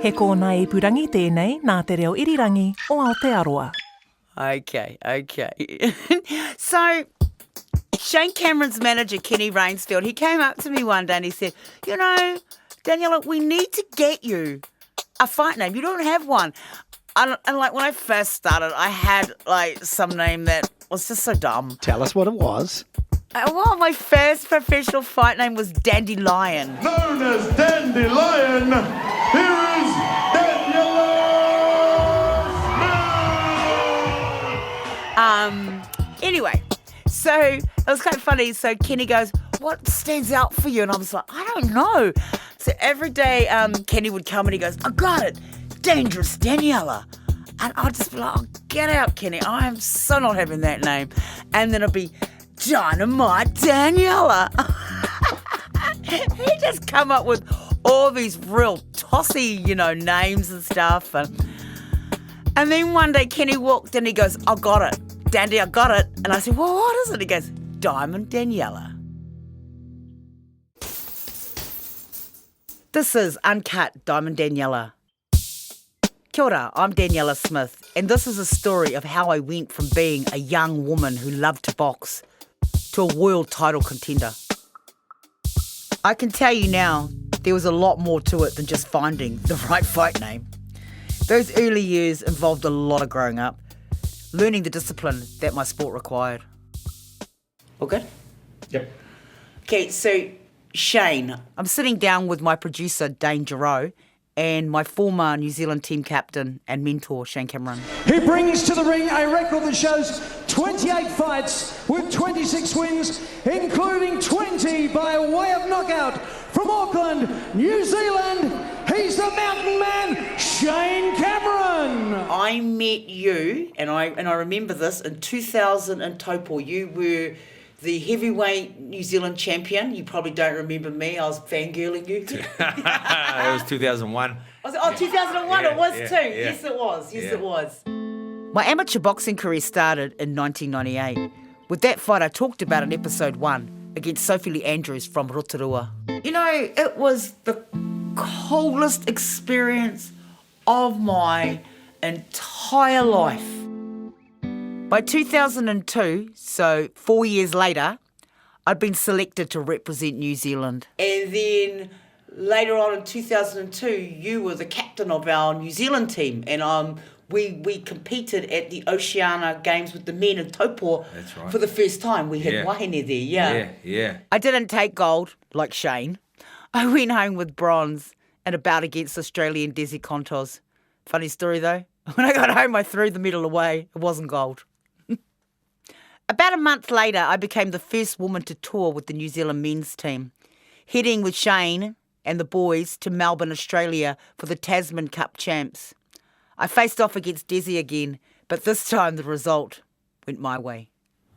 He kōna e purangi tēnei nā te reo irirangi o Aotearoa. Okay. So, Shane Cameron's manager, Kenny Rainsfield, he came up to me one day and he said, you know, Daniella, we need to get you a fight name. You don't have one. And like when I first started, I had like some name that was just so dumb. Tell us what it was. Well, my first professional fight name was Dandelion. Known as Dandelion, here is Daniella Smith! Anyway, so it was kind of funny. So Kenny goes, what stands out for you? And I was like, I don't know. So every day Kenny would come and he goes, I got it. Dangerous Daniella. And I'd just be like, oh, get out, Kenny. I am so not having that name. And then it'd be Dynamite Daniella. He just come up with all these real tossy, names and stuff. And then one day Kenny walked in and he goes, I got it. Dandy, I got it. And I said, well, what is it? He goes, Diamond Daniella. This is Uncut, Diamond Daniella. Kia ora, I'm Daniella Smith, and this is a story of how I went from being a young woman who loved to box to a world title contender. I can tell you now, there was a lot more to it than just finding the right fight name. Those early years involved a lot of growing up, learning the discipline that my sport required. All good? Yep. Okay, so Shane, I'm sitting down with my producer, Dane Giroux, and my former New Zealand team captain and mentor, Shane Cameron. He brings to the ring a record that shows 28 fights with 26 wins, including 20 by way of knockout. From Auckland, New Zealand, he's the mountain man, Shane Cameron. I met you, and I remember this, in 2000 in Taupo. You were the heavyweight New Zealand champion. You probably don't remember me. I was fangirling you. It was 2001. Was it? Oh, 2001 Yeah, it was yeah, too. yeah. Yes, it was. Yes, Yeah. it was. My amateur boxing career started in 1998. With that fight I talked about in episode 1 against Sophie Lee Andrews from Rotorua. It was the coolest experience of my entire life. By 2002, so 4 years later, I'd been selected to represent New Zealand. And then later on in 2002, you were the captain of our New Zealand team, and we competed at the Oceania Games with the men in Taupo. That's right. For the first time. We had Yeah. wahine there, Yeah. I didn't take gold, like Shane. I went home with bronze in a bout against Australian Desi Kontos. Funny story though, when I got home I threw the medal away. It wasn't gold. About a month later, I became the first woman to tour with the New Zealand men's team, heading with Shane and the boys to Melbourne, Australia for the Tasman Cup champs. I faced off against Desi again, but this time the result went my way.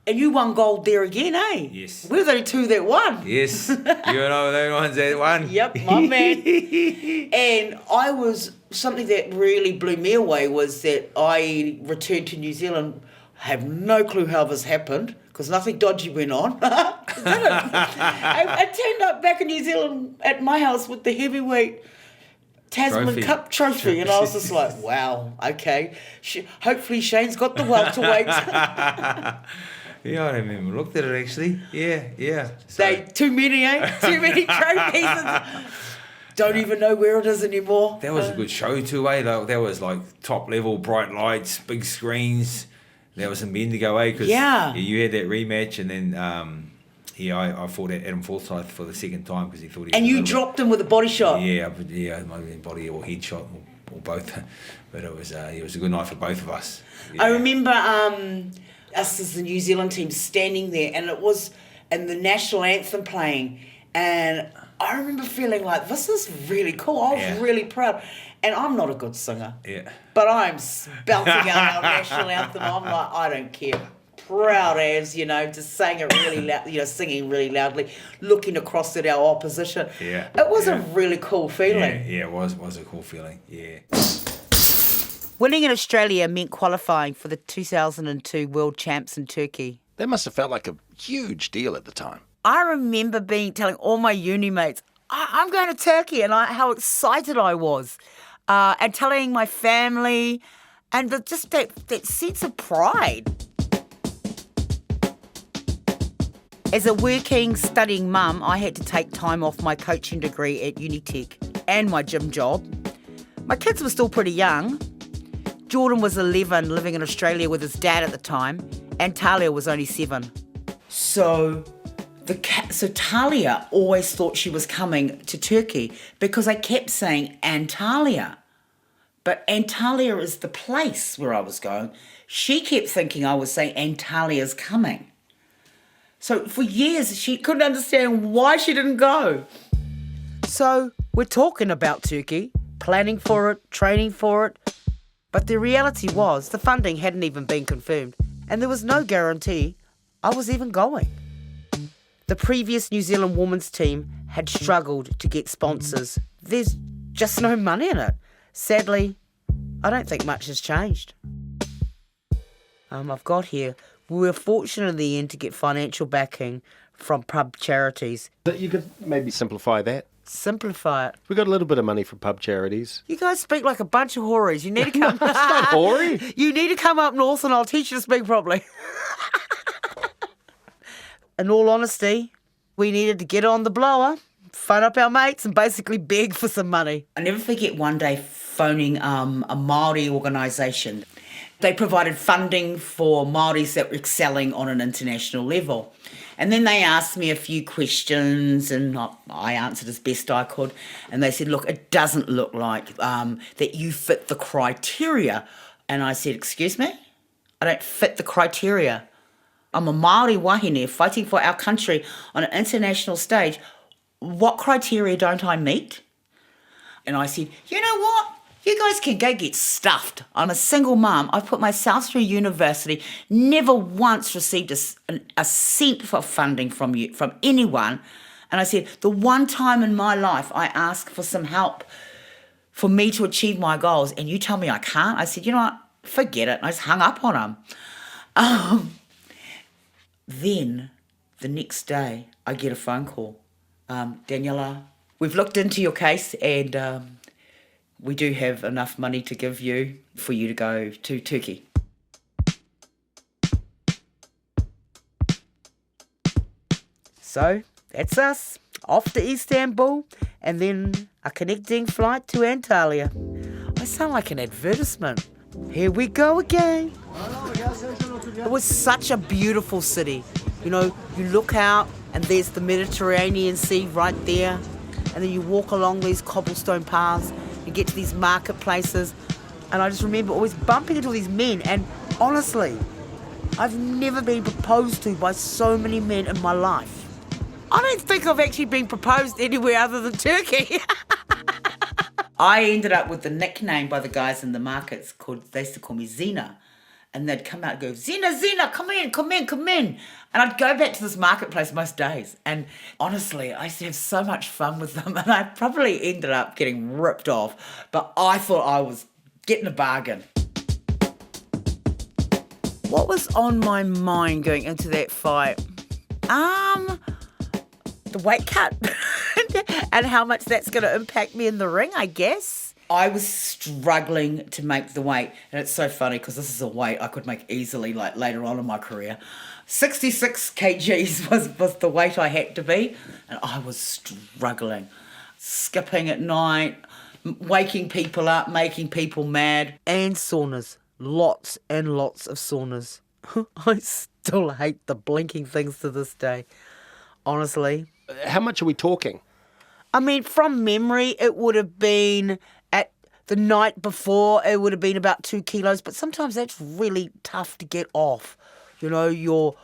And you won gold there again, eh? Yes. We're the two that won. Yes. You know the ones that won. Yep, my man. And something that really blew me away was that I returned to New Zealand. I have no clue how this happened because nothing dodgy went on. I turned up back in New Zealand at my house with the heavyweight Tasman Trophy. Cup trophy, and I was just like, wow, okay. Hopefully Shane's got the welterweight. Yeah, I remember. Looked at it actually. Yeah. So, Too many, eh? Too many trophies. Don't even know where it is anymore. that was a good show too, eh? That was like top level, bright lights, big screens. That was some Bendigo, eh? Cause, Yeah. You had that rematch, and then I fought at Adam Forsyth for the second time because he thought he. And was you a little dropped him with a body shot. Yeah, it might have been body or head shot or both, but it was a good night for both of us. Yeah. I remember us as the New Zealand team standing there, and the national anthem playing, and I remember feeling like, this is really cool. I was Yeah. really proud. And I'm not a good singer. Yeah. But I'm belting out our national anthem. I'm like, I don't care. Proud as, just saying it really loud, singing really loudly, looking across at our opposition. Yeah. It was Yeah. a really cool feeling. Yeah, it was a cool feeling. Yeah. Winning in Australia meant qualifying for the 2002 World Champs in Turkey. That must have felt like a huge deal at the time. I remember telling all my uni mates, I'm going to Turkey, and how excited I was. and telling my family, and just that sense of pride. As a working, studying mum, I had to take time off my coaching degree at Unitec and my gym job. My kids were still pretty young. Jordan was 11, living in Australia with his dad at the time, and Talia was only 7. So Talia always thought she was coming to Turkey because I kept saying Antalya. But Antalya is the place where I was going. She kept thinking I was saying Antalya's coming. So for years, she couldn't understand why she didn't go. So we're talking about Turkey, planning for it, training for it. But the reality was the funding hadn't even been confirmed, and there was no guarantee I was even going. The previous New Zealand women's team had struggled to get sponsors. There's just no money in it. Sadly, I don't think much has changed. I've got here, we were fortunate in the end to get financial backing from pub charities. You could maybe simplify that. Simplify it. We got a little bit of money from pub charities. You guys speak like a bunch of hories. You need to come. It's not hoary. You need to come up north and I'll teach you to speak properly. In all honesty, we needed to get on the blower, phone up our mates and basically beg for some money. I never forget one day phoning a Māori organisation. They provided funding for Māoris that were excelling on an international level. And then they asked me a few questions and I answered as best I could. And they said, look, it doesn't look like that you fit the criteria. And I said, excuse me? I don't fit the criteria. I'm a Māori wahine fighting for our country on an international stage. What criteria don't I meet? And I said, you know what? You guys can go get stuffed. I'm a single mum. I've put myself through university, never once received a cent for funding from anyone. And I said, the one time in my life I asked for some help for me to achieve my goals, and you tell me I can't? I said, you know what? Forget it. I just hung up on them. Then, the next day, I get a phone call. Daniella, we've looked into your case and we do have enough money to give you for you to go to Turkey. So, that's us. Off to Istanbul and then a connecting flight to Antalya. I sound like an advertisement. Here we go again. It was such a beautiful city. You know, you look out and there's the Mediterranean Sea right there. And then you walk along these cobblestone paths. You get to these marketplaces, and I just remember always bumping into these men, and honestly, I've never been proposed to by so many men in my life. I don't think I've actually been proposed anywhere other than Turkey. I ended up with the nickname by the guys in the markets they used to call me Zena. And they'd come out and go, Zena, come in. And I'd go back to this marketplace most days. And honestly, I used to have so much fun with them. And I probably ended up getting ripped off. But I thought I was getting a bargain. What was on my mind going into that fight? The weight cut. And how much that's going to impact me in the ring, I guess. I was struggling to make the weight, and it's so funny because this is a weight I could make easily like later on in my career. 66 kgs was the weight I had to be, and I was struggling. Skipping at night, waking people up, making people mad, and saunas. Lots and lots of saunas. I still hate the blinking things to this day, honestly. How much are we talking? I mean, from memory, it would have been the night before, it would have been about 2 kilos, but sometimes that's really tough to get off. You know, you're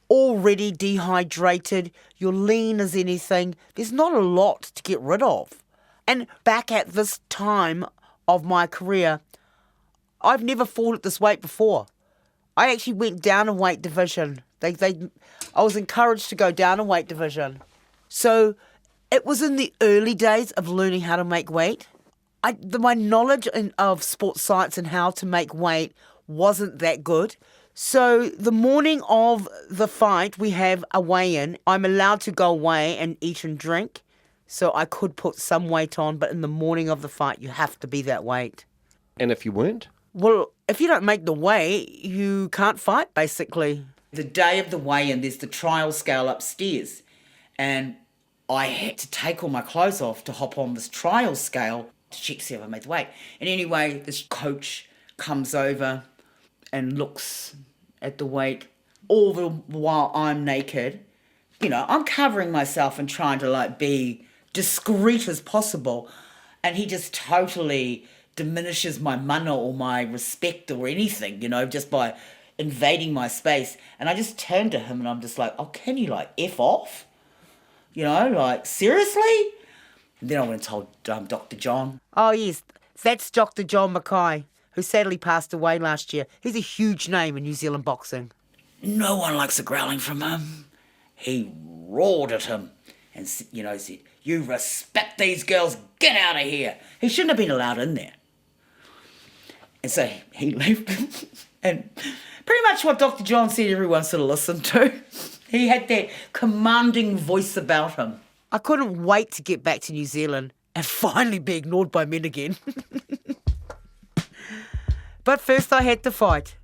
already dehydrated, you're lean as anything. There's not a lot to get rid of. And back at this time of my career, I've never fought at this weight before. I actually went down a weight division. I was encouraged to go down a weight division. So it was in the early days of learning how to make weight. My knowledge of sports science and how to make weight wasn't that good. So the morning of the fight, we have a weigh-in. I'm allowed to go away and eat and drink. So I could put some weight on, but in the morning of the fight, you have to be that weight. And if you weren't? Well, if you don't make the weight, you can't fight, basically. The day of the weigh-in, there's the trial scale upstairs. And I had to take all my clothes off to hop on this trial scale to check to see if I made the weight. And anyway, this coach comes over and looks at the weight all the while I'm naked. You know, I'm covering myself and trying to be discreet as possible. And he just totally diminishes my mana or my respect or anything, just by invading my space. And I just turned to him and I'm just like, oh, can you F off? Seriously? And then I went and told Dr. John. Oh, yes, that's Dr. John Mackay, who sadly passed away last year. He's a huge name in New Zealand boxing. No one likes a growling from him. He roared at him and, said, you respect these girls, get out of here. He shouldn't have been allowed in there. And so he left. And pretty much what Dr. John said everyone sort of listened to. He had that commanding voice about him. I couldn't wait to get back to New Zealand and finally be ignored by men again. But first I had to fight.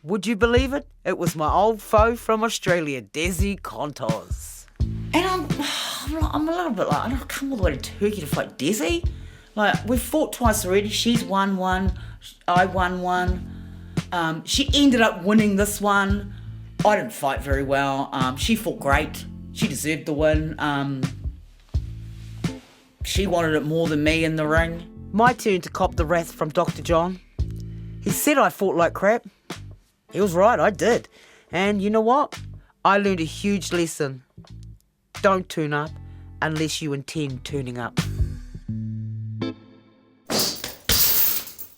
Would you believe it? It was my old foe from Australia, Desi Contos. And I'm a little bit I don't come all the way to Turkey to fight Desi. We've fought twice already. She's won one. I won one. She ended up winning this one. I didn't fight very well. She fought great. She deserved the win. She wanted it more than me in the ring. My turn to cop the wrath from Dr. John. He said I fought like crap. He was right, I did. And you know what? I learned a huge lesson. Don't turn up unless you intend turning up.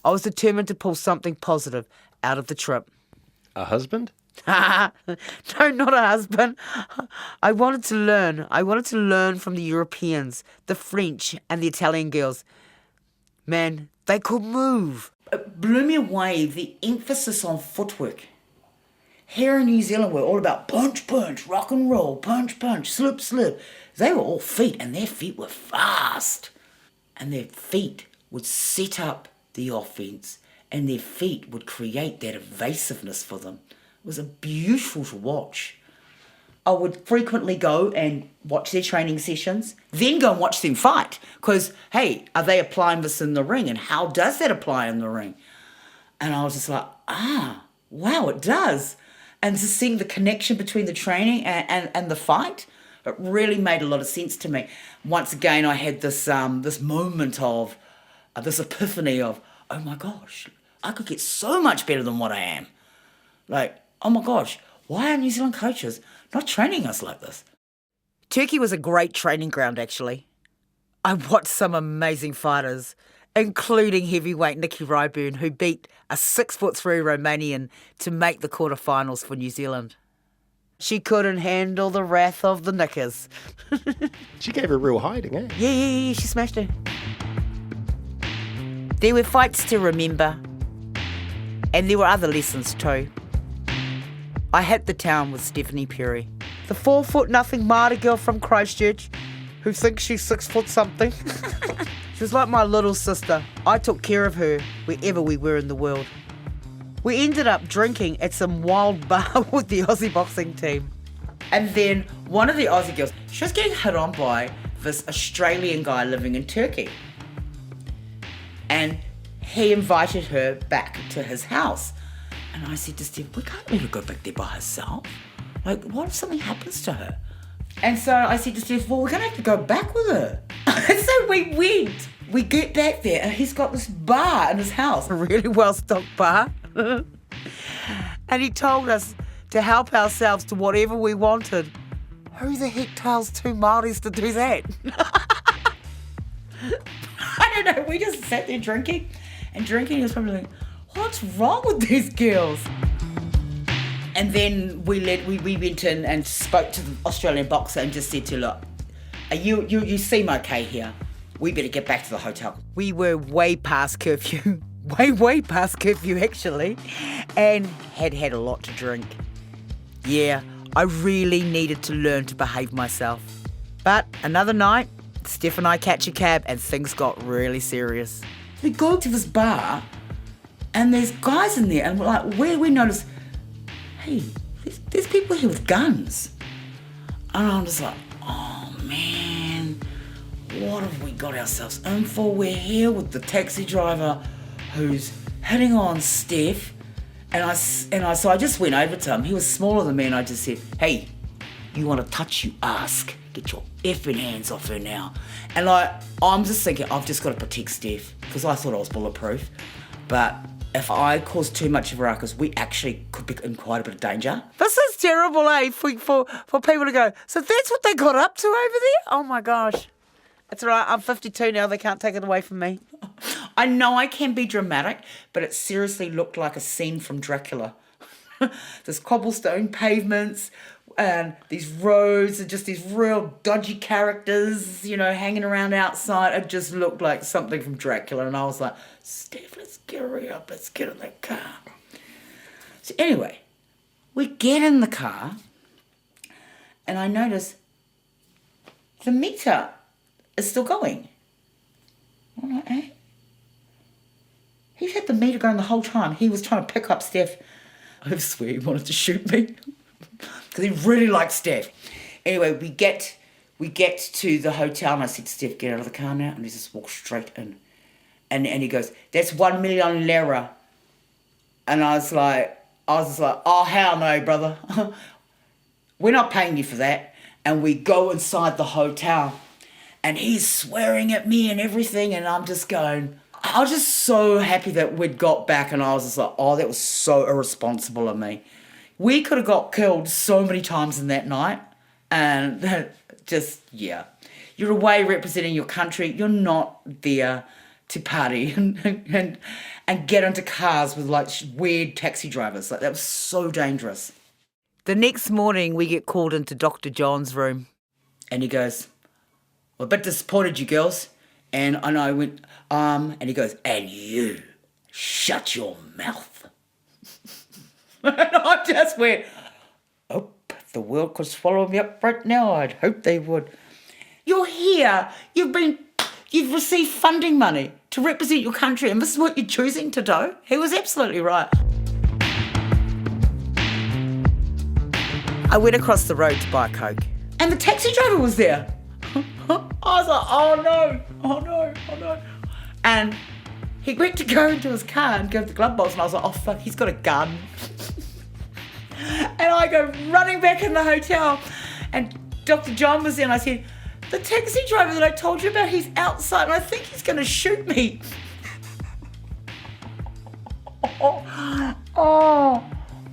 I was determined to pull something positive out of the trip. A husband? No, not a husband. I wanted to learn. I wanted to learn from the Europeans, the French and the Italian girls. Man, they could move. It blew me away, the emphasis on footwork. Here in New Zealand, we're all about punch, punch, rock and roll, punch, punch, slip, slip. They were all feet, and their feet were fast. And their feet would set up the offense, and their feet would create that evasiveness for them. It was beautiful to watch. I would frequently go and watch their training sessions, then go and watch them fight. Because, hey, are they applying this in the ring? And how does that apply in the ring? And I was just like, wow, it does. And just seeing the connection between the training and the fight, it really made a lot of sense to me. Once again, I had this this moment of, this epiphany of, oh my gosh, I could get so much better than what I am. Oh my gosh, why are New Zealand coaches not training us like this? Turkey was a great training ground, actually. I watched some amazing fighters, including heavyweight Nikki Ryburn, who beat a 6'3" Romanian to make the quarterfinals for New Zealand. She couldn't handle the wrath of the knickers. She gave her a real hiding, eh? Yeah, she smashed her. There were fights to remember, and there were other lessons too. I hit the town with Stephanie Perry, the 4'0" Māori girl from Christchurch who thinks she's 6 foot something. She was like my little sister. I took care of her wherever we were in the world. We ended up drinking at some wild bar with the Aussie boxing team. And then one of the Aussie girls, she was getting hit on by this Australian guy living in Turkey. And he invited her back to his house. And I said to Steve, we can't let her go back there by herself. What if something happens to her? And so I said to Steve, well, we're going to have to go back with her. And so we went. We get back there and he's got this bar in his house, a really well-stocked bar. And he told us to help ourselves to whatever we wanted. Who the heck tells two Māoris to do that? I don't know, we just sat there drinking. He was probably like, what's wrong with these girls? And then we went in and spoke to the Australian boxer and just said to her, look, you seem okay here. We better get back to the hotel. We were way past curfew. Way past curfew, actually. And had a lot to drink. Yeah, I really needed to learn to behave myself. But another night, Steph and I catch a cab and things got really serious. We go to this bar and there's guys in there and we're like, where we notice, hey, there's people here with guns. And I'm just like, oh man, what have we got ourselves in for? We're here with the taxi driver who's hitting on Steph. So I just went over to him. He was smaller than me and I just said, hey, you want to touch, you ask. Get your effing hands off her now. And like, I'm just thinking, I've just got to protect Steph because I thought I was bulletproof. But if I cause too much of a ruckus, we actually could be in quite a bit of danger. This is terrible, eh? For people to go, so that's what they got up to over there? Oh my gosh. It's all right, I'm 52 now, they can't take it away from me. I know I can be dramatic, but it seriously looked like a scene from Dracula. There's cobblestone pavements and these roads and just these real dodgy characters, hanging around outside. It just looked like something from Dracula. And I was like, Steph, let's get her up. Let's get in the car. So anyway, we get in the car and I notice the meter is still going. I'm like, eh? He had the meter going the whole time. He was trying to pick up Steph. I swear he wanted to shoot me because he really liked Steph. Anyway, we get to the hotel and I said, Steph, get out of the car now. And he just walked straight in. And he goes, that's 1 million lira. And I was just like, oh, hell no, brother. We're not paying you for that. And we go inside the hotel and he's swearing at me and everything. And I'm just going, I was just so happy that we'd got back and I was just like, oh, that was so irresponsible of me. We could have got killed so many times in that night. And just, yeah. You're away representing your country. You're not there to party and get into cars with like weird taxi drivers. Like that was so dangerous. The next morning we get called into Dr. John's room and he goes, well, a bit disappointed you girls. And I went, and he goes, and you, shut your mouth. And I just went, oh, if the world could swallow me up right now, I'd hope they would. You're here, you've received funding money to represent your country, and this is what you're choosing to do? He was absolutely right. I went across the road to buy a Coke, and the taxi driver was there. I was like, oh no. And he went to go into his car and go to the glove box, and I was like, oh fuck, he's got a gun. And I go running back in the hotel, and Dr. John was there, and I said, the taxi driver that I told you about, he's outside, and I think he's going to shoot me. Oh,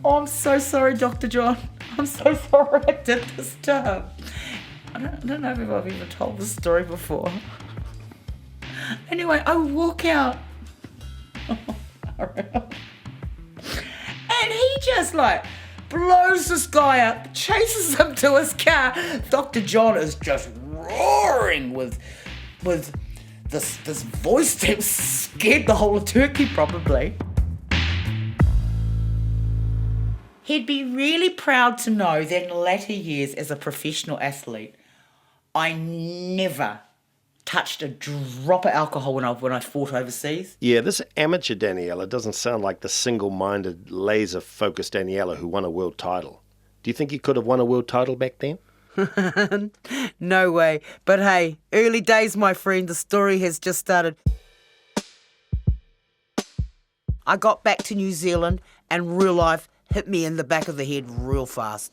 I'm so sorry, Dr. John. I'm so sorry I did this to him. I don't know if I've even told this story before. Anyway, I walk out. And he just like blows this guy up, chases him to his car. Dr. John is just roaring with this voice that scared the whole of Turkey probably. He'd be really proud to know that in latter years as a professional athlete, I never touched a drop of alcohol when I fought overseas. Yeah, this amateur Daniella doesn't sound like the single-minded, laser-focused Daniella who won a world title. Do you think you could have won a world title back then? No way. But hey, early days, my friend. The story has just started. I got back to New Zealand and real life hit me in the back of the head real fast.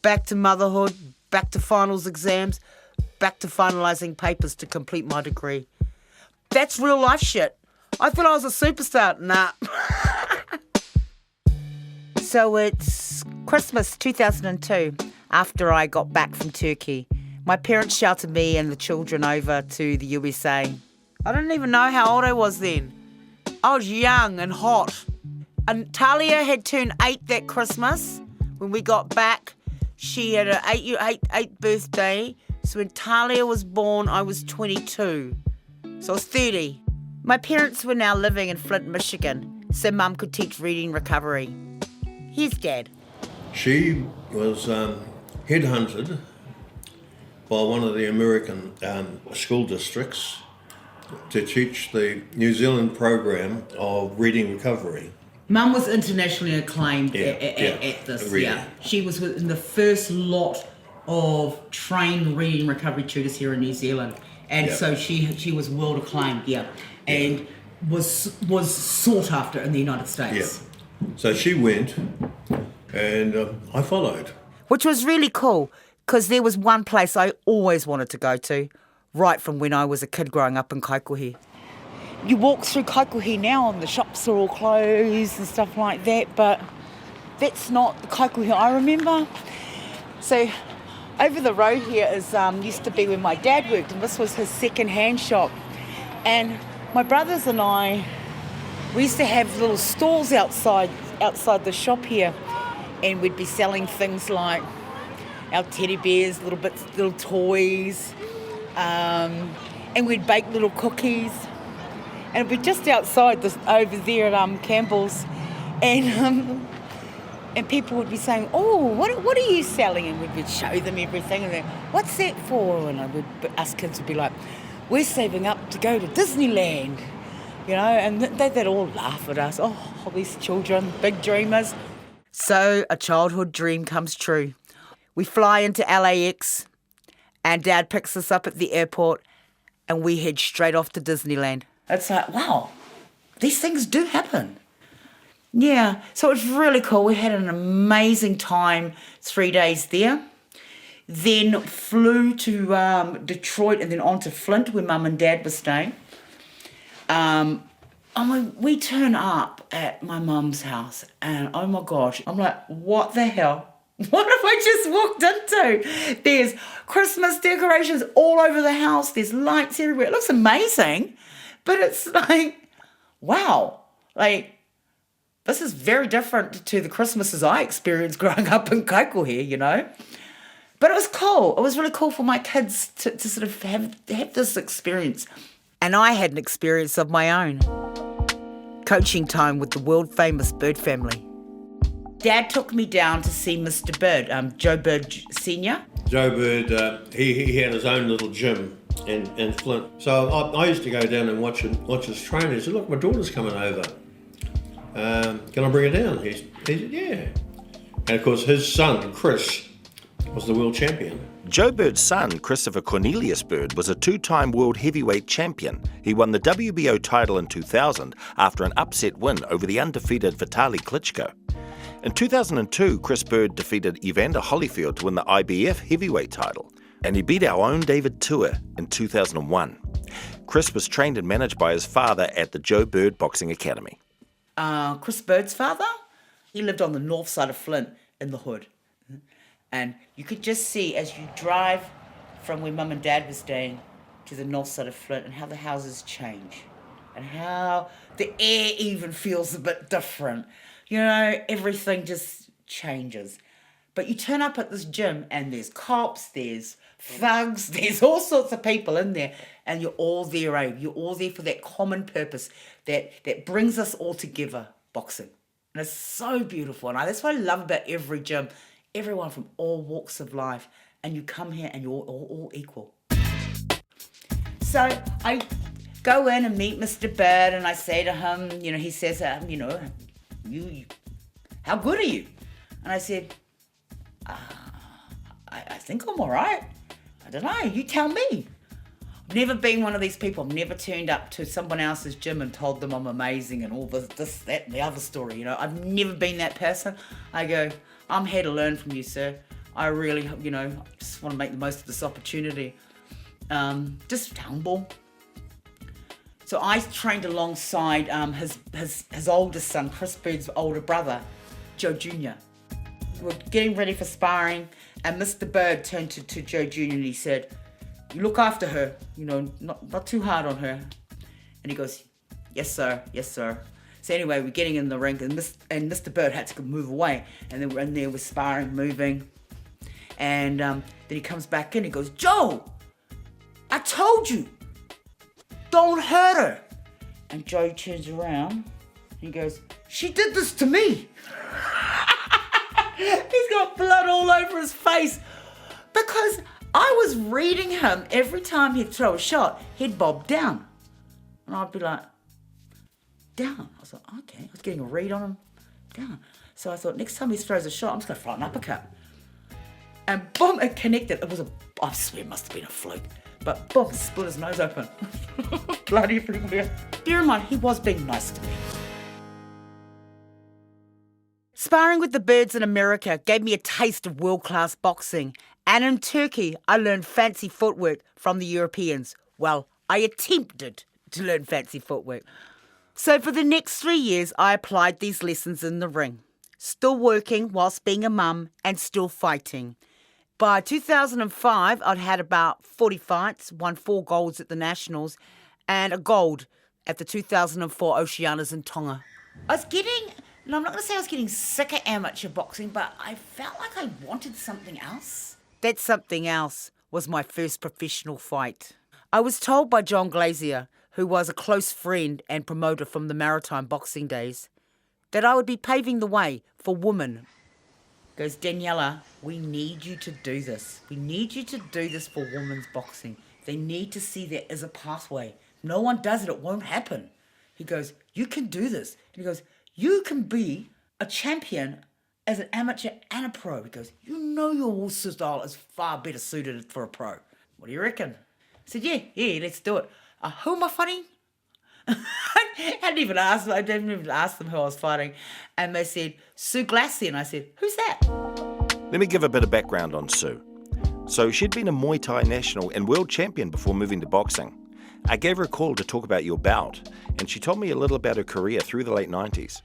Back to motherhood, back to finals exams, back to finalising papers to complete my degree. That's real life shit. I thought I was a superstar. Nah. So it's Christmas 2002, after I got back from Turkey. My parents shouted me and the children over to the USA. I didn't even know how old I was then. I was young and hot. And Talia had turned 8 that Christmas. When we got back, she had her 8th birthday. So when Talia was born, I was 22. So I was 30. My parents were now living in Flint, Michigan, so Mum could teach reading recovery. Here's Dad. She was headhunted by one of the American school districts to teach the New Zealand program of reading recovery. Mum was internationally acclaimed at this. Really. Yeah, she was in the first lot of trained reading recovery tutors here in New Zealand, and so she was world acclaimed. And was sought after in the United States. Yeah. So she went, and I followed. Which was really cool, because there was one place I always wanted to go to, right from when I was a kid growing up in Kaikohe. You walk through Kaikohe now and the shops are all closed and stuff like that, but that's not the Kaikohe I remember. So over the road here is used to be where my dad worked, and this was his second-hand shop. And my brothers and I, we used to have little stalls outside the shop here, and we'd be selling things like our teddy bears, little toys, and we'd bake little cookies. And we'd be just outside over there at Campbell's, and people would be saying, "Oh, what are you selling?" And we'd show them everything, and then, "What's that for?" And us kids would be like, "We're saving up to go to Disneyland," and they'd all laugh at us. Oh, these children, big dreamers. So a childhood dream comes true. We fly into LAX, and Dad picks us up at the airport, and we head straight off to Disneyland. It's like, wow, these things do happen. Yeah, so it's really cool. We had an amazing time, 3 days there. Then flew to Detroit and then on to Flint, where Mum and Dad were staying. We turn up at my mum's house, and oh my gosh, I'm like, what the hell? What have I just walked into? There's Christmas decorations all over the house. There's lights everywhere. It looks amazing, but it's like, wow, this is very different to the Christmases I experienced growing up in Kaikohe, But it was cool. It was really cool for my kids to sort of have this experience. And I had an experience of my own. Coaching time with the world-famous Bird family. Dad took me down to see Mr. Bird, Joe Bird Sr. Joe Bird, he had his own little gym in Flint. So I used to go down and watch his training. He said, "Look, my daughter's coming over. Can I bring her down?" He said, "Yeah." And of course, his son, Chris, was the world champion. Joe Bird's son, Christopher Cornelius Bird, was a two-time world heavyweight champion. He won the WBO title in 2000 after an upset win over the undefeated Vitaly Klitschko. In 2002, Chris Bird defeated Evander Holyfield to win the IBF heavyweight title, and he beat our own David Tua in 2001. Chris was trained and managed by his father at the Joe Bird Boxing Academy. Chris Bird's father, he lived on the north side of Flint in the hood. And you could just see as you drive from where Mum and Dad were staying to the north side of Flint and how the houses change and how the air even feels a bit different. Everything just changes. But you turn up at this gym and there's cops, there's thugs, there's all sorts of people in there, and you're all there, You're all there for that common purpose that brings us all together, boxing. And it's so beautiful. And that's what I love about every gym. Everyone from all walks of life, and you come here and you're all equal. So I go in and meet Mr. Bird, and I say to him, he says, you, how good are you? And I said, I think I'm all right. I don't know, you tell me. I've never been one of these people. I've never turned up to someone else's gym and told them I'm amazing and all this, that, and the other story, I've never been that person. I go, I'm here to learn from you, sir. I really, just want to make the most of this opportunity. Just humble. So I trained alongside his oldest son, Chris Bird's older brother, Joe Jr. We were getting ready for sparring, and Mr. Bird turned to Joe Jr. and he said, "You look after her, not too hard on her." And he goes, "Yes, sir. Yes, sir." So anyway, we're getting in the ring, and Mr. Bird had to move away, and then we're in there with sparring, moving, and then he comes back in. He goes, "Joe, I told you, don't hurt her." And Joe turns around, and he goes, "She did this to me." He's got blood all over his face because I was reading him. Every time he'd throw a shot, he'd bob down. And I'd be like, down. I was like, okay. I was getting a read on him. Down. So I thought, next time he throws a shot, I'm just going to throw an uppercut. And boom, it connected. It was I swear it must have been a fluke. But boom, split his nose open. Bloody everywhere. Bear in mind, he was being nice to me. Sparring with the birds in America gave me a taste of world-class boxing. And in Turkey, I learned fancy footwork from the Europeans. Well, I attempted to learn fancy footwork. So for the next 3 years, I applied these lessons in the ring. Still working whilst being a mum and still fighting. By 2005, I'd had about 40 fights, won 4 golds at the Nationals and a gold at the 2004 Oceanias in Tonga. I'm not going to say I was getting sick of amateur boxing, but I felt like I wanted something else. That something else was my first professional fight. I was told by John Glazier, who was a close friend and promoter from the Maritime boxing days, that I would be paving the way for women. He goes, Daniella, we need you to do this. We need you to do this for women's boxing. They need to see there is a pathway. If no one does it, it won't happen. He goes, you can do this. And he goes, you can be a champion as an amateur and a pro. He goes, you know your style is far better suited for a pro. What do you reckon? I said, yeah, let's do it. Who am I fighting? I didn't even ask them who I was fighting. And they said, Sue Glassy. And I said, who's that? Let me give a bit of background on Sue. So she'd been a Muay Thai national and world champion before moving to boxing. I gave her a call to talk about your bout, and she told me a little about her career through the late 90s.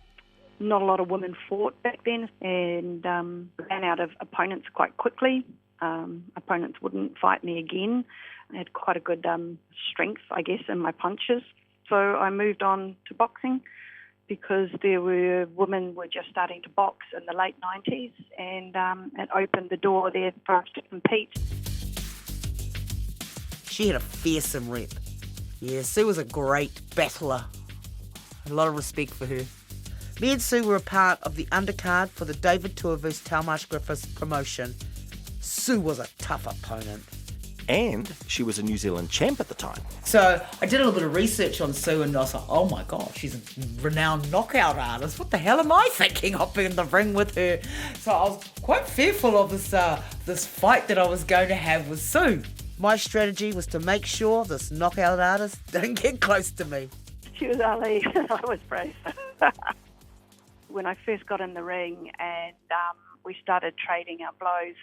Not a lot of women fought back then, and ran out of opponents quite quickly. Opponents wouldn't fight me again. I had quite a good strength, I guess, in my punches. So I moved on to boxing because women were just starting to box in the late 90s, and it opened the door there for us to compete. She had a fearsome rep. Yeah, Sue was a great battler. A lot of respect for her. Me and Sue were a part of the undercard for the David Tour vs Talmash Griffiths promotion. Sue was a tough opponent. And she was a New Zealand champ at the time. So I did a little bit of research on Sue, and I was like, oh my God, she's a renowned knockout artist. What the hell am I thinking, hopping in the ring with her? So I was quite fearful of this fight that I was going to have with Sue. My strategy was to make sure this knockout artist didn't get close to me. She was Ali. I was brave. When I first got in the ring and we started trading our blows,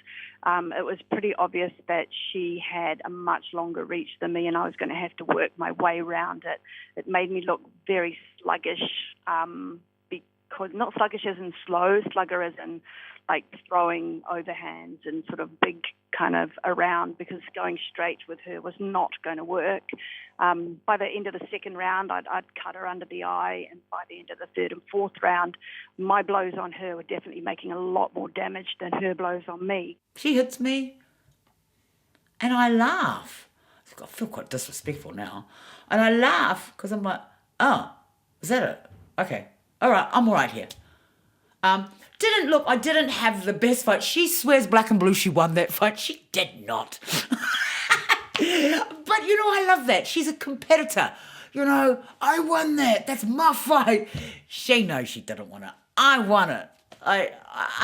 it was pretty obvious that she had a much longer reach than me, and I was going to have to work my way around it. It made me look very sluggish, because not sluggish as in slow, slugger as in like throwing overhands and sort of big kind of around, because going straight with her was not going to work. By the end of the second round, I'd cut her under the eye, and by the end of the third and fourth round, my blows on her were definitely making a lot more damage than her blows on me. She hits me, and I laugh. I feel quite disrespectful now. And I laugh because I'm like, oh, is that it? Okay, all right, I'm all right here. I didn't have the best fight. She swears black and blue she won that fight. She did not. But, I love that. She's a competitor. I won that. That's my fight. She knows she didn't win it. I won it. I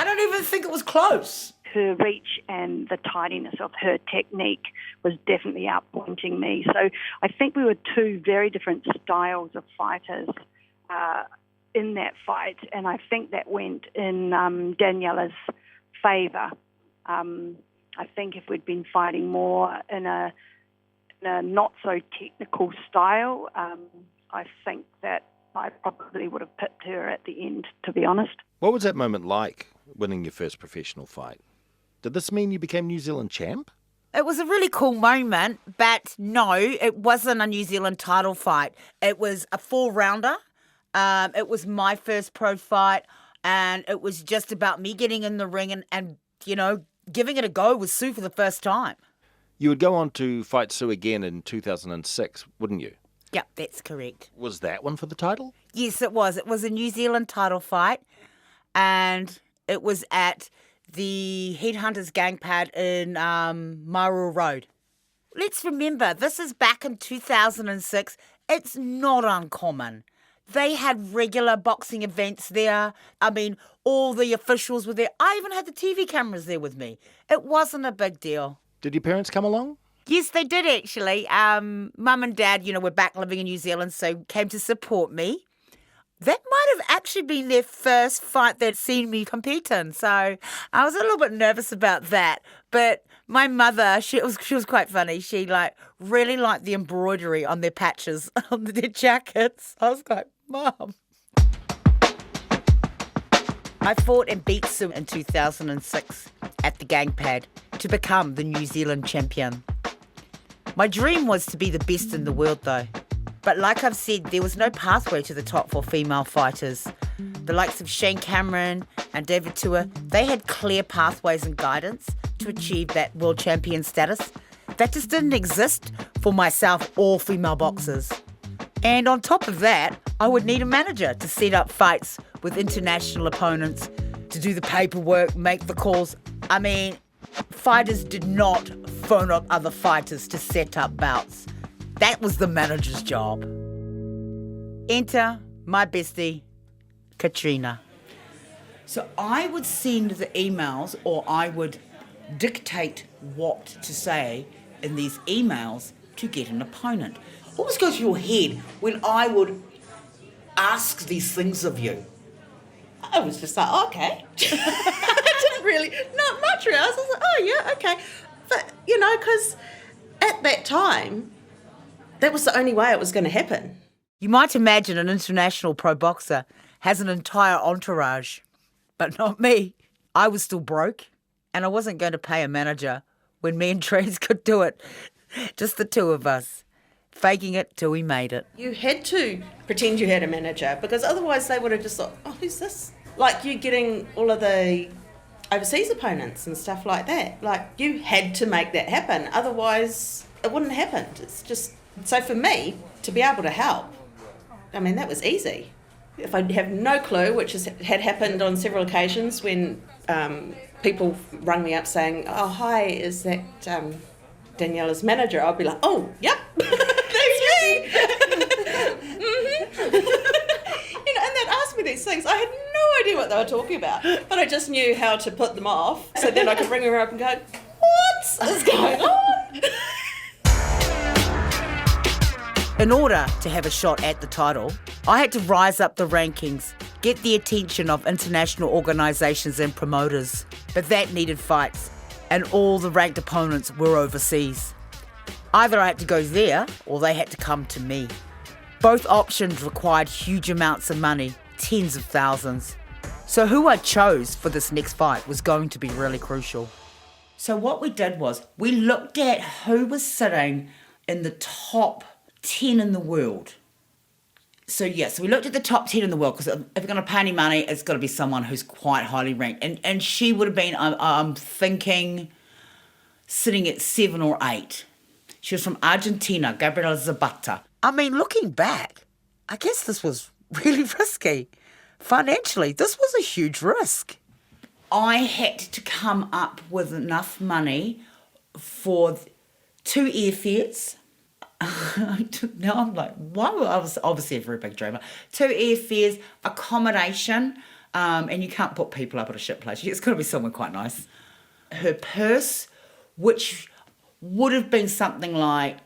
don't even think it was close. Her reach and the tidiness of her technique was definitely outpointing me. So I think we were two very different styles of fighters in that fight, and I think that went in Daniella's favour. I think if we'd been fighting more in a not-so-technical style, I think that I probably would have pipped her at the end, to be honest. What was that moment like, winning your first professional fight? Did this mean you became New Zealand champ? It was a really cool moment, but no, it wasn't a New Zealand title fight. It was a 4-rounder. It was my first pro fight, and it was just about me getting in the ring and giving it a go with Sue for the first time. You would go on to fight Sue again in 2006, wouldn't you? Yep, that's correct. Was that one for the title? Yes, it was. It was a New Zealand title fight, and it was at the Headhunters gang pad in Maru Road. Let's remember, this is back in 2006. It's not uncommon. They had regular boxing events there. I mean, all the officials were there. I even had the TV cameras there with me. It wasn't a big deal. Did your parents come along? Yes, they did actually. Mum and Dad, were back living in New Zealand, so came to support me. That might have actually been their first fight they'd seen me compete in, so I was a little bit nervous about that. But my mother, she was quite funny. She really liked the embroidery on their patches, on their jackets. I was like, Mum. I fought and beat Sue in 2006 at the gang pad to become the New Zealand champion. My dream was to be the best in the world though. But like I've said, there was no pathway to the top for female fighters. The likes of Shane Cameron and David Tua, they had clear pathways and guidance to achieve that world champion status. That just didn't exist for myself or female boxers. And on top of that, I would need a manager to set up fights with international opponents, to do the paperwork, make the calls. I mean, fighters did not phone up other fighters to set up bouts. That was the manager's job. Enter my bestie, Katrina. So I would send the emails, or I would dictate what to say in these emails to get an opponent. What was going through your head when I would ask these things of you? I was just like, oh, okay. I didn't really, not much really. I was like, oh yeah, okay. But, because at that time, that was the only way it was going to happen. You might imagine an international pro boxer has an entire entourage, but not me. I was still broke, and I wasn't going to pay a manager when me and Trace could do it. Just the two of us, faking it till we made it. You had to pretend you had a manager, because otherwise they would have just thought, oh, who's this? Like you getting all of the overseas opponents and stuff like that. Like you had to make that happen, otherwise it wouldn't have happened. It's just, so for me to be able to help, I mean, that was easy. If I have no clue, which had happened on several occasions when people rung me up saying, oh, hi, is that Daniella's manager? I'd be like, oh, yep, that's me. And they'd ask me these things. I had no idea what they were talking about, but I just knew how to put them off. So then I could ring her up and go, what is going on? In order to have a shot at the title, I had to rise up the rankings, get the attention of international organisations and promoters. But that needed fights, and all the ranked opponents were overseas. Either I had to go there, or they had to come to me. Both options required huge amounts of money, tens of thousands. So who I chose for this next fight was going to be really crucial. So what we did was, we looked at who was sitting in the top 10 in the world. So we looked at the top 10 in the world, because if you're going to pay any money, it's got to be someone who's quite highly ranked. And she would have been, I'm thinking, sitting at 7 or 8. She was from Argentina, Gabriela Zapata. I mean, looking back, I guess this was really risky. Financially, this was a huge risk. I had to come up with enough money for 2 airfares. Now I'm like, wow, I was obviously a very big dreamer. 2 airfares, accommodation, and you can't put people up at a shit place. It's got to be somewhere quite nice. Her purse, which would have been something like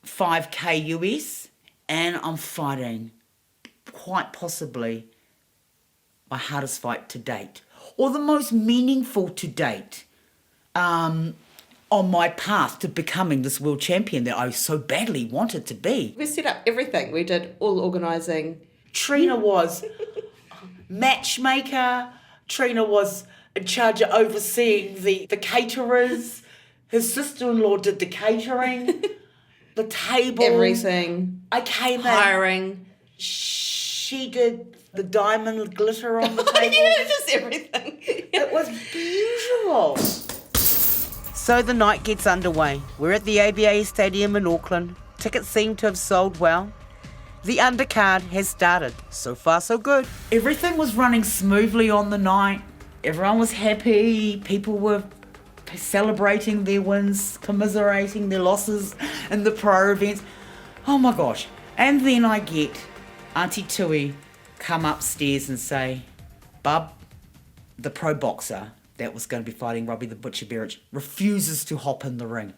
$5,000 US, and I'm fighting quite possibly my hardest fight to date, or the most meaningful to date, on my path to becoming this world champion that I so badly wanted to be. We set up everything. We did all the organising. Trina was matchmaker. Trina was in charge of overseeing the caterers. Her sister-in-law did the catering, the table. Everything. I came in. Hiring. She did the diamond glitter on the table. Yeah, just everything. It was beautiful. So the night gets underway. We're at the ABA Stadium in Auckland. Tickets seem to have sold well. The undercard has started. So far, so good. Everything was running smoothly on the night. Everyone was happy. People were celebrating their wins, commiserating their losses in the pro events. Oh my gosh. And then I get Auntie Tui come upstairs and say, Bub, the pro boxer that was going to be fighting Robbie the Butcher Berich refuses to hop in the ring.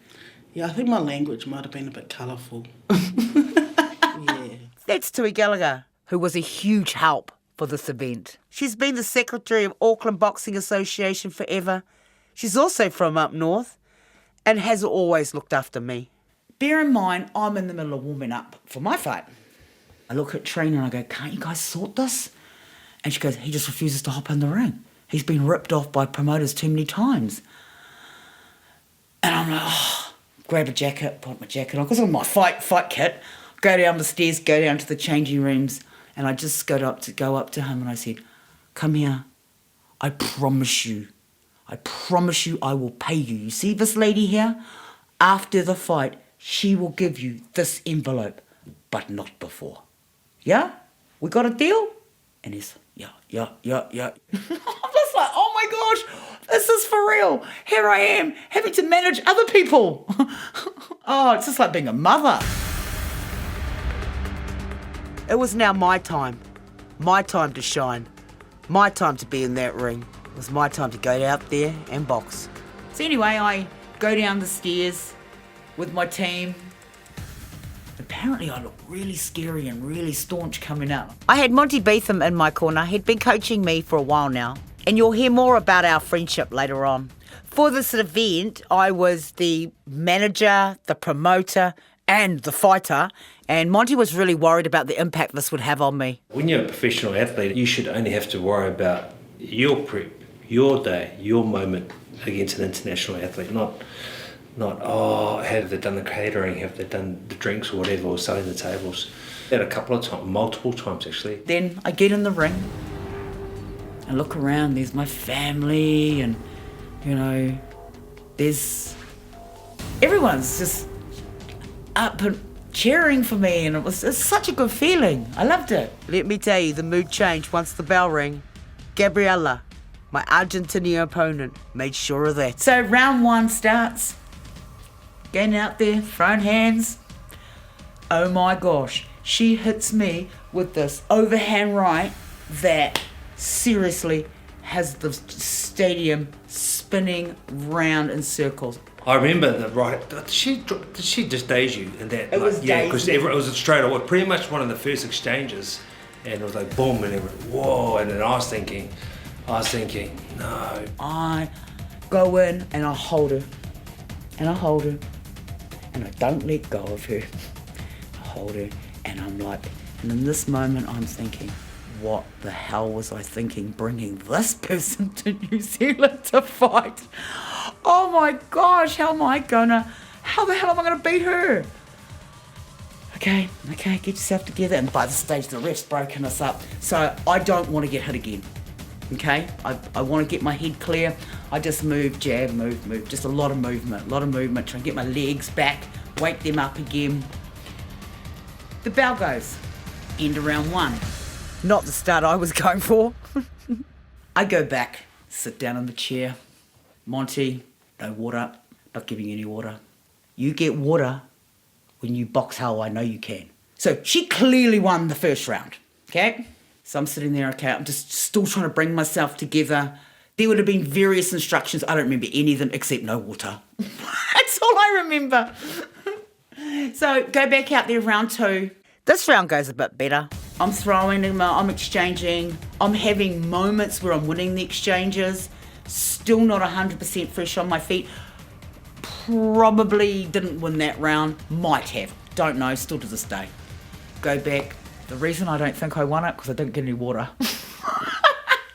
Yeah, I think my language might have been a bit colourful. Yeah. That's Tui Gallagher, who was a huge help for this event. She's been the secretary of Auckland Boxing Association forever. She's also from up north and has always looked after me. Bear in mind, I'm in the middle of warming up for my fight. I look at Trina and I go, can't you guys sort this? And she goes, he just refuses to hop in the ring. He's been ripped off by promoters too many times. And I'm like, oh, grab a jacket, put my jacket on, because I'm my fight kit, go down the stairs, go down to the changing rooms, and I just go up to him and I said, come here, I promise you I will pay you. You see this lady here? After the fight, she will give you this envelope, but not before. Yeah? We got a deal? And he's, yeah. I'm just like, oh my gosh, this is for real. Here I am, having to manage other people. Oh, it's just like being a mother. It was now my time to shine, my time to be in that ring. It was my time to go out there and box. So anyway, I go down the stairs with my team. Apparently I look really scary and really staunch coming out. I had Monty Beetham in my corner. He'd been coaching me for a while now. And you'll hear more about our friendship later on. For this event, I was the manager, the promoter, and the fighter. And Monty was really worried about the impact this would have on me. When you're a professional athlete, you should only have to worry about your prep, your day, your moment against an international athlete, not have they done the catering, have they done the drinks or whatever, or selling the tables. That a couple of times, multiple times actually. Then I get in the ring, I look around, there's my family and, you know, everyone's just up and cheering for me, and it's such a good feeling. I loved it. Let me tell you, the mood changed once the bell rang. Gabriella, my Argentinian opponent, made sure of that. So round one starts. Getting out there, throwing hands. Oh my gosh, she hits me with this overhand right that seriously has the stadium spinning round in circles. I remember the right. Did she just daze you in that? It was yeah, because it was straight away, pretty much one of the first exchanges, and it was like boom, and it went whoa, and then I was thinking, no. I go in and I hold her, and I don't let go of her. I hold her, and I'm like, and in this moment I'm thinking, what the hell was I thinking bringing this person to New Zealand to fight? Oh my gosh, how the hell am I gonna beat her? Okay, get yourself together. And by this stage the ref's broken us up, so I don't want to get hit again. Okay, I want to get my head clear. I just move, jab, move, just a lot of movement, trying to get my legs back, wake them up again. The bell goes, end of round one. Not the start I was going for. I go back, sit down in the chair. Monty, no water, not giving you any water. You get water when you box how I know you can. So she clearly won the first round, okay? So I'm sitting there, okay, I'm just still trying to bring myself together. There would have been various instructions. I don't remember any of them except no water. That's all I remember. So go back out there, round two. This round goes a bit better. I'm throwing them, I'm exchanging. I'm having moments where I'm winning the exchanges. Still not 100% fresh on my feet. Probably didn't win that round. Might have. Don't know, still to this day. Go back. The reason I don't think I won it, because I didn't get any water.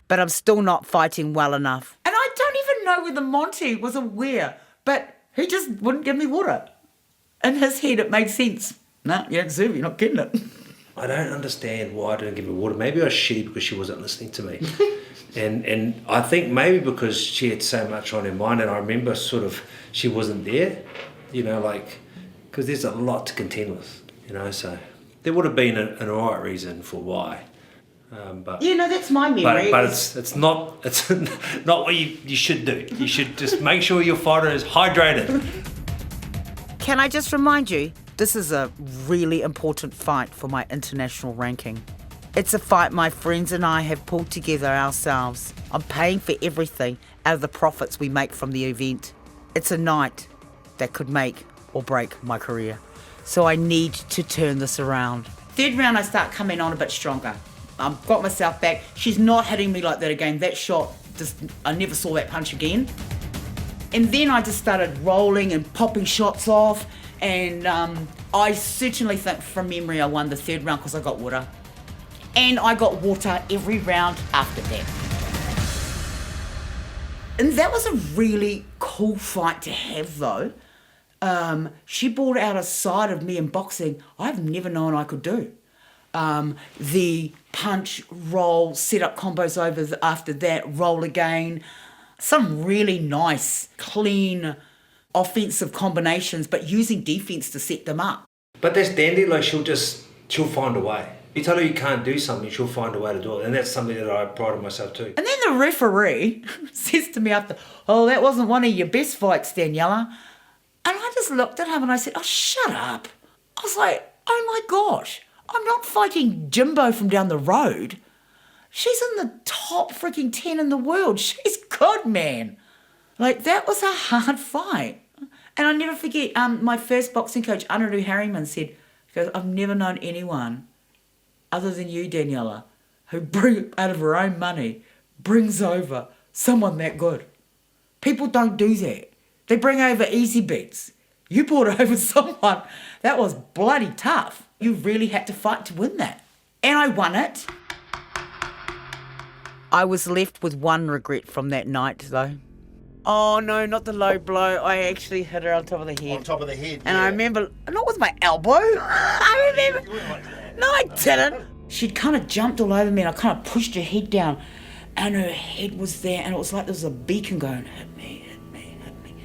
But I'm still not fighting well enough. And I don't even know whether Monty was aware, but he just wouldn't give me water. In his head, it made sense. No, you don't deserve it, you're not getting it. I don't understand why I didn't give her water. Maybe I was shitty because she wasn't listening to me. and I think maybe because she had so much on her mind, and I remember sort of she wasn't there, you know, like, because there's a lot to contend with, you know, so there would have been an alright reason for why. But that's my memory. But it's not what you should do. You should just make sure your fighter is hydrated. Can I just remind you, this is a really important fight for my international ranking. It's a fight my friends and I have pulled together ourselves. I'm paying for everything out of the profits we make from the event. It's a night that could make or break my career. So I need to turn this around. Third round, I start coming on a bit stronger. I've got myself back. She's not hitting me like that again. That shot, I never saw that punch again. And then I just started rolling and popping shots off. And I certainly think from memory I won the third round because I got water. And I got water every round after that. And that was a really cool fight to have though. She brought out a side of me in boxing I've never known I could do. The punch, roll, set up combos over after that, roll again. Some really nice, clean, offensive combinations, but using defense to set them up. But that's Dandy, like she'll find a way. You tell her you can't do something, she'll find a way to do it. And that's something that I pride myself too. And then the referee says to me after, "Oh, that wasn't one of your best fights, Daniella." And I just looked at him and I said, "Oh, shut up." I was like, oh my gosh, I'm not fighting Jimbo from down the road. She's in the top freaking 10 in the world. She's good, man. Like, that was a hard fight. And I never forget, my first boxing coach, Anaru Harriman, said, he goes, "I've never known anyone other than you, Daniella, who out of her own money brings over someone that good. People don't do that. They bring over easy beats. You brought over someone that was bloody tough. You really had to fight to win that." And I won it. I was left with one regret from that night, though. Oh, no, not the low blow. I actually hit her on top of the head. On top of the head, And I remember, not with my elbow. I remember. No, I didn't. She'd kind of jumped all over me and I kind of pushed her head down. And her head was there and it was like there was a beacon going, "Hit me, hit me, hit me."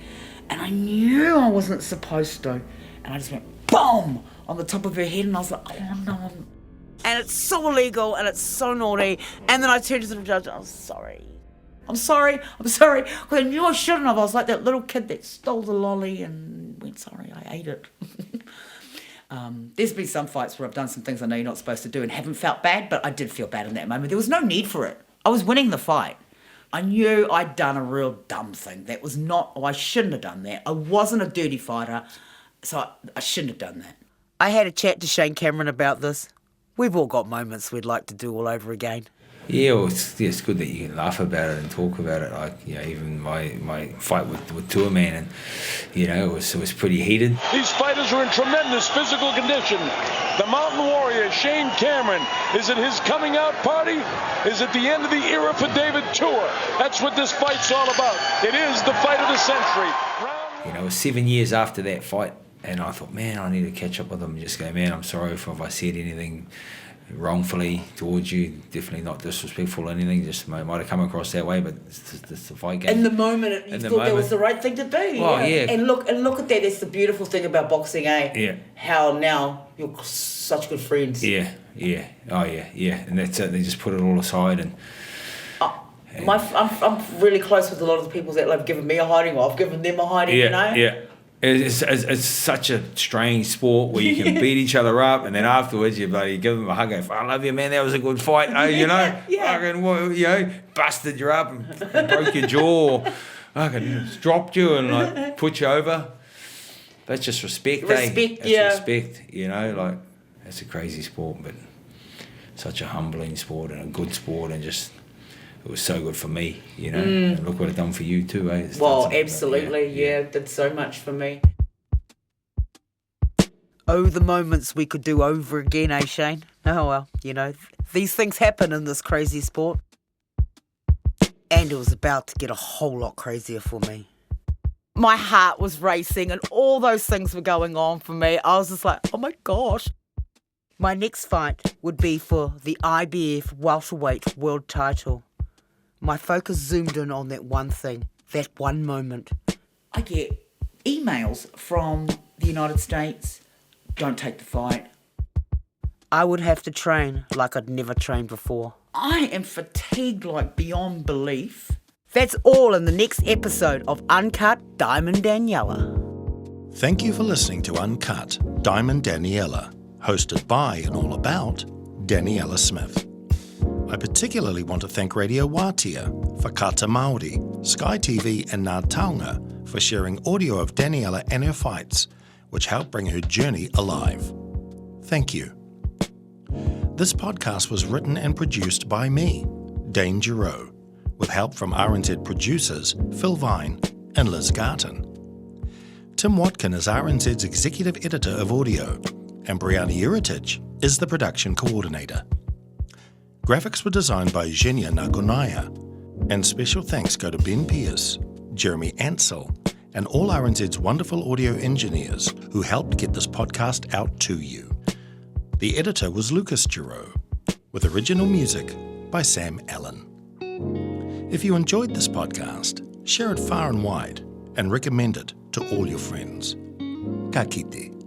And I knew I wasn't supposed to. And I just went, boom, on the top of her head. And I was like, oh, no. And it's so illegal and it's so naughty. And then I turned to the judge, "I'm sorry. I'm sorry. Because I knew I shouldn't have. I was like that little kid that stole the lolly and went, sorry, I ate it." There's been some fights where I've done some things I know you're not supposed to do and haven't felt bad, but I did feel bad in that moment. There was no need for it. I was winning the fight. I knew I'd done a real dumb thing. That was not, I shouldn't have done that. I wasn't a dirty fighter, so I shouldn't have done that. I had a chat to Shane Cameron about this. We've all got moments we'd like to do all over again. Yeah, well, it's good that you can laugh about it and talk about it. Like, you know, even my fight with Tour Man, and you know, it was pretty heated. These fighters are in tremendous physical condition. The mountain warrior, Shane Cameron, is it his coming out party? Is it the end of the era for David Tour? That's what this fight's all about. It is the fight of the century. You know, it was 7 years after that fight, and I thought, man, I need to catch up with him and just go, man, I'm sorry if I said anything wrongfully towards you, definitely not disrespectful or anything, just might have come across that way, but it's the fight game. In the moment, you thought that was the right thing to do. Well, yeah. And look at that. That's the beautiful thing about boxing, eh? Yeah. How now you're such good friends. Yeah. Oh, yeah. And that's it. They just put it all aside and. I'm really close with a lot of the people that have given me a hiding, or I've given them a hiding. You know. Yeah. It's such a strange sport where you can beat each other up and then afterwards you bloody give them a hug and go, "I love you, man, that was a good fight." Oh, you know, fucking, you know, busted you up and broke your jaw, fucking dropped you and like put you over. That's just respect, That's respect, you know, like it's a crazy sport, but such a humbling sport and a good sport, and just it was so good for me, you know. And look what it done for you too, eh? Well, absolutely, it did so much for me. Oh, the moments we could do over again, eh, Shane? Oh, well, you know, these things happen in this crazy sport. And it was about to get a whole lot crazier for me. My heart was racing and all those things were going on for me. I was just like, oh my gosh. My next fight would be for the IBF welterweight world title. My focus zoomed in on that one thing, that one moment. I get emails from the United States, "Don't take the fight." I would have to train like I'd never trained before. I am fatigued like beyond belief. That's all in the next episode of Uncut, Diamond Daniella. Thank you for listening to Uncut, Diamond Daniella, hosted by and all about Daniella Smith. I particularly want to thank Radio Wātea, Whakata Māori, Sky TV and Ngā Taonga for sharing audio of Daniella and her fights, which helped bring her journey alive. Thank you. This podcast was written and produced by me, Dane Giroux, with help from RNZ producers Phil Vine and Liz Garton. Tim Watkin is RNZ's executive editor of audio, and Brianna Uritich is the production coordinator. Graphics were designed by Zhenya Nagonaya, and special thanks go to Ben Pierce, Jeremy Ansell, and all RNZ's wonderful audio engineers who helped get this podcast out to you. The editor was Lucas Giroux, with original music by Sam Allen. If you enjoyed this podcast, share it far and wide and recommend it to all your friends. Ka kite.